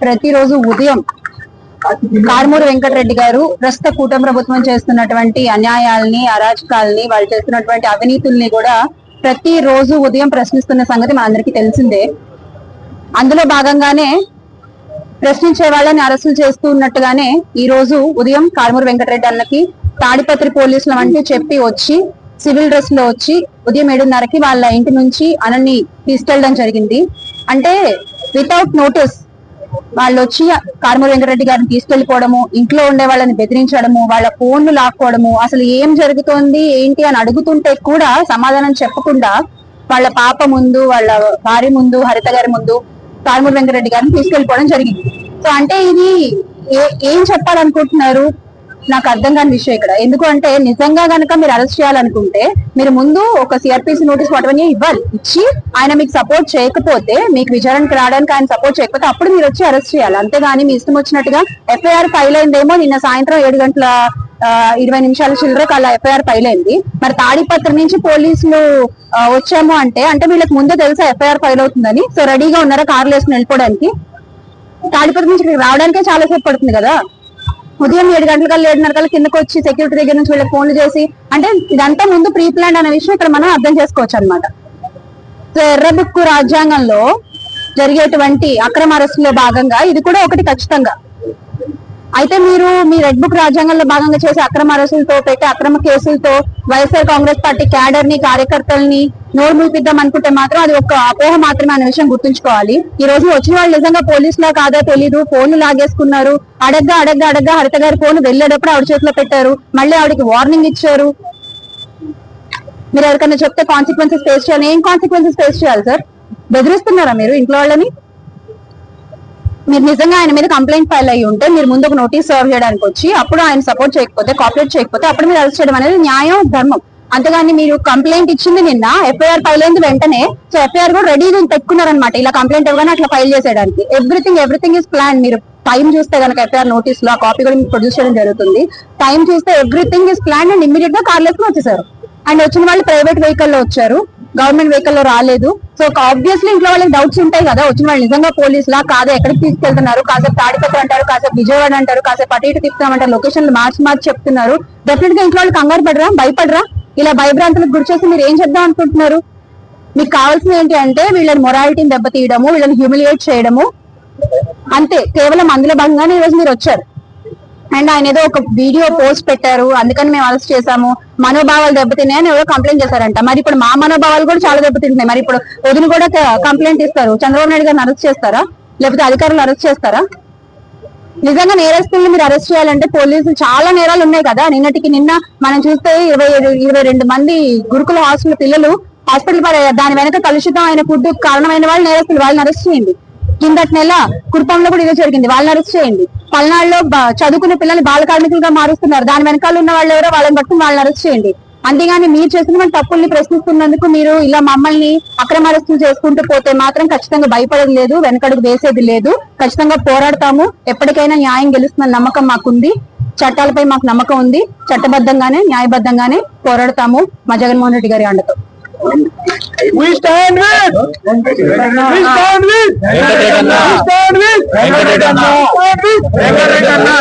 ప్రతిరోజు ఉదయం కారుమూరి వెంకటరెడ్డి గారు ప్రస్తుత కూటమి ప్రభుత్వం చేస్తున్నటువంటి అన్యాయాల్ని, అరాచకాలని, వాళ్ళు చేస్తున్నటువంటి అవినీతుల్ని కూడా ప్రతిరోజు ఉదయం ప్రశ్నిస్తున్న సంగతి మనందరికీ తెలిసిందే. అందులో భాగంగానే ప్రశ్నించే వాళ్ళని అరెస్టులు చేస్తూ ఉన్నట్టుగానే ఈ రోజు ఉదయం కారుమూరి వెంకటరెడ్డి అన్నకి తాడిపత్రి పోలీసులు అంటే చెప్పి వచ్చి సివిల్ డ్రెస్ లో వచ్చి ఉదయం 7:30కి వాళ్ళ ఇంటి నుంచి అనని తీసుకెళ్ళడం జరిగింది. అంటే వితౌట్ నోటీస్ వాళ్ళు వచ్చి కారుమూరి వెంకటరెడ్డి గారిని తీసుకెళ్లిపోవడము, ఇంట్లో ఉండే వాళ్ళని బెదిరించడము, వాళ్ళ ఫోన్లు లాక్కోవడము, అసలు ఏం జరుగుతోంది ఏంటి అని అడుగుతుంటే కూడా సమాధానం చెప్పకుండా వాళ్ళ పాప ముందు, వాళ్ళ భార్య ముందు, హరిత గారి ముందు కారుమూరి వెంకటరెడ్డి గారిని తీసుకెళ్లిపోవడం జరిగింది. సో అంటే ఇది ఏం చెప్పాలనుకుంటున్నారు నాకు అర్థం కాని విషయం ఇక్కడ. ఎందుకు అంటే నిజంగా గనక మీరు అరెస్ట్ చేయాలనుకుంటే మీరు ముందు ఒక సిఆర్పిసి నోటీస్ వాటివన్నీ ఇవ్వాలి. ఇచ్చి ఆయన మీకు సపోర్ట్ చేయకపోతే, మీకు విచారణకు రావడానికి ఆయన సపోర్ట్ చేయకపోతే అప్పుడు మీరు వచ్చి అరెస్ట్ చేయాలి. అంతేగాని మీ ఇష్టం వచ్చినట్టుగా ఎఫ్ఐఆర్ ఫైల్ అయిందేమో నిన్న సాయంత్రం 7:20 చిల్లరకు అలా ఎఫ్ఐఆర్ ఫైల్ అయింది. మరి తాడిపత్రి నుంచి పోలీసులు వచ్చాము అంటే వీళ్ళకి ముందే తెలుసా ఎఫ్ఐఆర్ ఫైల్ అవుతుందని? సో రెడీగా ఉన్నారా కార్లు వేసుకుని వెళ్ళిపోవడానికి? తాడిపత్రి నుంచి రావడానికే చాలా సేపు పడుతుంది కదా. ఉదయం 7 గంటల 7:30 కిందకు వచ్చి సెక్యూరిటీ దగ్గర నుంచి వీళ్ళకి ఫోన్లు చేసి, అంటే ఇదంతా ముందు ప్రీ ప్లాన్ అనే విషయం ఇక్కడ మనం అర్థం చేసుకోవచ్చు అనమాట. సో ఎర్రబుక్కు రాజ్యాంగంలో జరిగేటువంటి అక్రమ అరెస్టులో భాగంగా ఇది కూడా ఒకటి ఖచ్చితంగా. అయితే మీరు మీ రెడ్ బుక్ రాజ్యాంగంలో భాగంగా చేసే అక్రమ అరెస్టులతో, పెట్టే అక్రమ కేసులతో వైఎస్ఆర్ కాంగ్రెస్ పార్టీ క్యాడర్ ని, కార్యకర్తల్ని నోరు మూపిద్దాం అనుకుంటే మాత్రం అది ఒక అపోహ మాత్రమే అనే విషయం గుర్తుంచుకోవాలి. ఈ రోజు వచ్చిన వాళ్ళు నిజంగా పోలీసులా కాదా తెలీదు, ఫోన్లు లాగేసుకున్నారు. అడగ్గా హరిత గారి ఫోన్ వెళ్ళేటప్పుడు ఆవిడ చేతిలో పెట్టారు, మళ్ళీ ఆవిడకి వార్నింగ్ ఇచ్చారు. మీరు ఎవరికైనా చెప్తే కాన్సిక్వెన్సెస్ ఫేస్ చేయాలి. ఏం కాన్సిక్వెన్సెస్ ఫేస్ చేయాలి సార్? బెదిరిస్తున్నారా మీరు ఇంట్లో వాళ్ళని? మీరు నిజంగా ఆయన మీద కంప్లైంట్ ఫైల్ అయ్యి ఉంటే మీరు ముందు ఒక నోటీస్ సర్వ్ చేయడానికి వచ్చి, అప్పుడు ఆయన సపోర్ట్ చేయకపోతే, కోఆపరేట్ చేయకపోతే అప్పుడు మీరు అరెస్ట్ చేయడం అనేది న్యాయం, ధర్మం. అంతేగాని మీరు కంప్లైంట్ ఇచ్చింది నిన్న, ఎఫ్ఐఆర్ ఫైల్ అయింది వెంటనే, సో ఎఫ్ఐఆర్ కూడా రెడీ పెట్టుకున్నారనమాట ఇలా కంప్లైంట్ ఇవ్వగానే అట్లా ఫైల్ చేసేయడానికి. Everything is plan. మీరు టైం చూస్తే కనుక ఎఫ్ఐఆర్ నోటీస్ లో ఆ కాపీ కూడా మీకు ప్రొడ్యూస్ చేయడం జరుగుతుంది. టైం చూస్తే everything is plan and immediate గా కార్లు వేసుకుని వచ్చేసారు. అండ్ వచ్చిన వాళ్ళు ప్రైవేట్ వెహికల్ లో వచ్చారు, గవర్నమెంట్ వెహికల్ లో రాలేదు. సో ఆబ్వియస్లీ ఇంట్లో వాళ్ళకి డౌట్స్ ఉంటాయి కదా, వచ్చిన వాళ్ళు నిజంగా పోలీసులా కాదా, ఎక్కడికి తీసుకెళ్తున్నారు, కాసేపు తాడిపత్రి అంటారు, కాసేపు విజయవాడ అంటారు, కాసేపు అటు ఇటు తిప్పుతామంటారు, లొకేషన్లు మార్చి చెప్తున్నారు. డెఫినెట్ గా ఇంట్లో వాళ్ళు కంగారు పడరా, భయపడరా? ఇలా భయభ్రాంతులకు గురి చేసి మీరు ఏం చేద్దాం అనుకుంటున్నారు? మీకు కావాల్సింది ఏంటి అంటే వీళ్ళని మొరాలిటీని దెబ్బతీయడము, వీళ్ళని హ్యూమిలియేట్ చేయడము, అంతే. కేవలం అందులో భాగంగానే ఈ రోజు మీరు వచ్చారు. అండ్ ఆయన ఏదో ఒక వీడియో పోస్ట్ పెట్టారు, అందుకని మేము అరెస్ట్ చేశాము, మనోభావాలు దెబ్బతిన్నాయని ఏదో కంప్లైంట్ చేశారంట. మరి ఇప్పుడు మా మనోభావాలు కూడా చాలా దెబ్బతింటున్నాయి. మరి ఇప్పుడు వదిన కూడా కంప్లైంట్ ఇస్తారు, చంద్రబాబు నాయుడు గారిని అరెస్ట్ చేస్తారా, లేకపోతే అధికారులు అరెస్ట్ చేస్తారా? నిజంగా నేరస్తుల్ని మీరు అరెస్ట్ చేయాలంటే పోలీసులు చాలా నేరాలు ఉన్నాయి కదా. నిన్న మనం చూస్తే 22 మంది గురుకుల హాస్టల్ పిల్లలు హాస్పిటల్ పడేయారు. దాని వెనక కలుషితం అయిన ఫుడ్ కారణమైన వాళ్ళు నేరస్తులు, వాళ్ళని అరెస్ట్ చేయండి. కిందటి నెల కుర్పంలో కూడా ఇదే జరిగింది, వాళ్ళని అరెస్ట్ చేయండి. పల్నాడులో చదువుకునే పిల్లల్ని బాల కార్మికులుగా మారుస్తున్నారు, దాని వెనకాల ఉన్న వాళ్ళు ఎవరో వాళ్ళని పట్టుకుని వాళ్ళని అరెస్ట్ చేయండి. అంతేగాని మీరు చేసిన తప్పుల్ని ప్రశ్నిస్తున్నందుకు మీరు ఇలా మమ్మల్ని అక్రమ అరెస్టులు చేసుకుంటూ పోతే మాత్రం ఖచ్చితంగా భయపడేది లేదు, వెనకడుగు వేసేది లేదు. ఖచ్చితంగా పోరాడతాము. ఎప్పటికైనా న్యాయం గెలుస్తున్న నమ్మకం మాకుంది, చట్టాలపై మాకు నమ్మకం ఉంది. చట్టబద్ధంగానే న్యాయబద్ధంగానే పోరాడతాము మా జగన్మోహన్ రెడ్డి గారి అండతో. We stand with Venkatesh Anna.